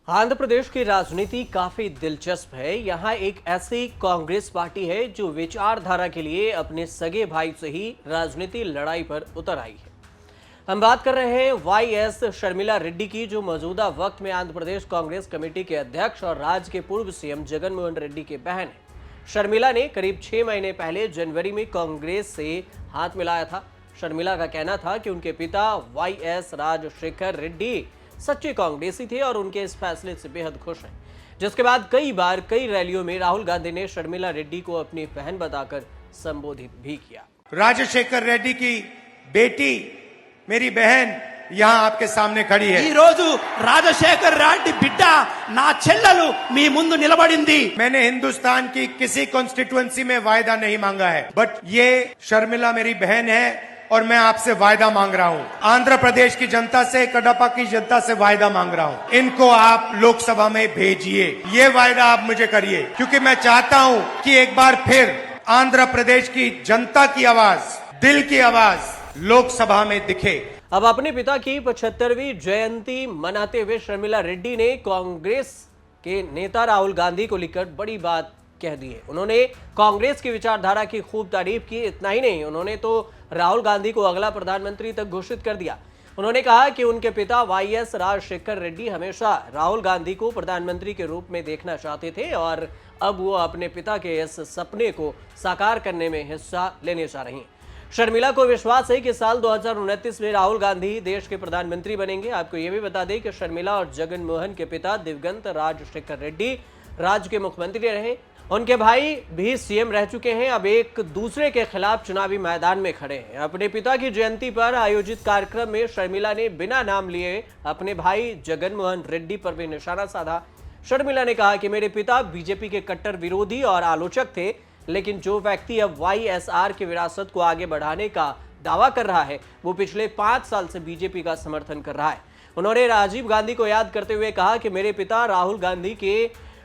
आंध्र प्रदेश की राजनीति काफी दिलचस्प है। यहाँ एक ऐसी कांग्रेस पार्टी है जो विचारधारा के लिए अपने सगे भाई से ही राजनीति लड़ाई पर उतर आई है। हम बात कर रहे हैं वाईएस शर्मिला रेड्डी की, जो मौजूदा वक्त में आंध्र प्रदेश कांग्रेस कमेटी के अध्यक्ष और राज्य के पूर्व सीएम जगन मोहन रेड्डी के बहन है। शर्मिला ने करीब 6 महीने पहले जनवरी में कांग्रेस से हाथ मिलाया था। शर्मिला का कहना था कि उनके पिता वाईएस राजशेखर रेड्डी सच्चे कांग्रेसी थे और उनके इस फैसले से बेहद खुश हैं। जिसके बाद कई बार कई रैलियों में राहुल गांधी ने शर्मिला रेड्डी को अपनी बहन बताकर संबोधित भी किया। राजशेखर रेड्डी की बेटी मेरी बहन यहाँ आपके सामने खड़ी है। ఈ రోజు రాజశేఖర్ రెడ్డి బిడ్డ నా చెల్లెలు మీ ముందు నిలబడింది। मैंने हिंदुस्तान की किसी कॉन्स्टिट्यूएंसी में वायदा नहीं मांगा है, बट ये शर्मिला मेरी बहन है और मैं आपसे वायदा मांग रहा हूँ। आंध्र प्रदेश की जनता से, कडपा की जनता से वायदा मांग रहा हूँ। इनको आप लोकसभा में भेजिए, ये वायदा आप मुझे करिए, क्योंकि मैं चाहता हूँ कि एक बार फिर आंध्र प्रदेश की जनता की आवाज, दिल की आवाज लोकसभा में दिखे। अब अपने पिता की 75वीं जयंती मनाते हुए शर्मिला रेड्डी ने कांग्रेस के नेता राहुल गांधी को लेकर बड़ी बात कह दी है। उन्होंने कांग्रेस की विचारधारा की खूब तारीफ की। इतना ही नहीं, उन्होंने तो राहुल गांधी को अगला प्रधानमंत्री तक घोषित कर दिया। उन्होंने कहा कि उनके पिता वाईएस राजशेखर रेड्डी हमेशा राहुल गांधी को प्रधानमंत्री के रूप में देखना चाहते थे और अब वो अपने पिता के इस सपने को साकार करने में हिस्सा लेने जा रही हैं। शर्मिला को विश्वास है कि साल 2029 में राहुल गांधी देश के प्रधानमंत्री बनेंगे। आपको यह भी बता दें कि शर्मिला और जगन मोहन के पिता दिवंगत राजशेखर रेड्डी राज्य के मुख्यमंत्री रहे। उनके भाई भी सीएम रह चुके हैं। अब एक दूसरे के खिलाफ चुनावी मैदान में खड़े हैं। अपने पिता की जयंती पर आयोजित कार्यक्रम में शर्मिला ने बिना नाम लिए अपने भाई जगन मोहन रेड्डी पर भी निशाना साधा। शर्मिला ने कहा कि मेरे पिता बीजेपी के कट्टर विरोधी और आलोचक थे, लेकिन जो व्यक्ति अब वाईएसआर की विरासत को आगे बढ़ाने का दावा कर रहा है वो पिछले 5 साल से बीजेपी का समर्थन कर रहा है। उन्होंने राजीव गांधी को याद करते हुए कहा कि मेरे पिता राहुल गांधी के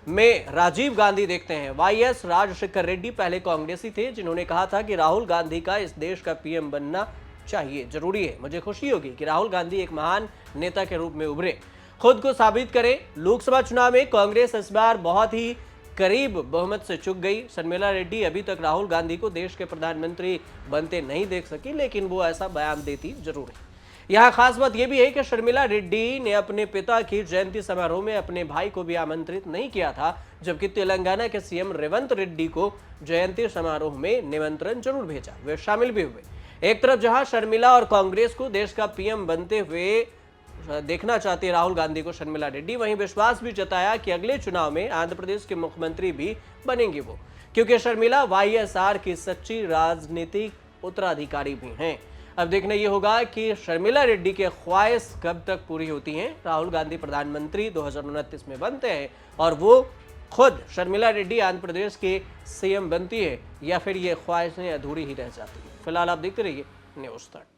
में राजीव गांधी देखते हैं। वाईएस राजशेखर रेड्डी पहले कांग्रेसी थे, जिन्होंने कहा था कि राहुल गांधी का इस देश का पीएम बनना चाहिए, जरूरी है। मुझे खुशी होगी कि राहुल गांधी एक महान नेता के रूप में उभरे, खुद को साबित करें। लोकसभा चुनाव में कांग्रेस इस बार बहुत ही करीब बहुमत से चूक गई। शर्मिला रेड्डी अभी तक राहुल गांधी को देश के प्रधानमंत्री बनते नहीं देख सकी, लेकिन वो ऐसा बयान देती जरूर है। यहाँ खास बात यह भी है कि शर्मिला रेड्डी ने अपने पिता की जयंती समारोह में अपने भाई को भी आमंत्रित नहीं किया था, जबकि तेलंगाना के सीएम रेवंत रेड्डी को जयंती समारोह में निमंत्रण जरूर भेजा, वे शामिल भी हुए। एक तरफ जहां शर्मिला और कांग्रेस को देश का पीएम बनते हुए देखना चाहती राहुल गांधी को शर्मिला रेड्डी, वहीं विश्वास भी जताया कि अगले चुनाव में आंध्र प्रदेश के मुख्यमंत्री भी बनेंगे वो, क्योंकि शर्मिला वाईएसआर की सच्ची राजनीतिक उत्तराधिकारी भी हैं। अब देखना यह होगा कि शर्मिला रेड्डी के ख्वाहिश कब तक पूरी होती हैं। राहुल गांधी प्रधानमंत्री 2029 में बनते हैं और वो खुद शर्मिला रेड्डी आंध्र प्रदेश के सीएम बनती है, या फिर ये ख्वाहिशें अधूरी ही रह जाती है। फिलहाल आप देखते रहिए न्यूज़ 30।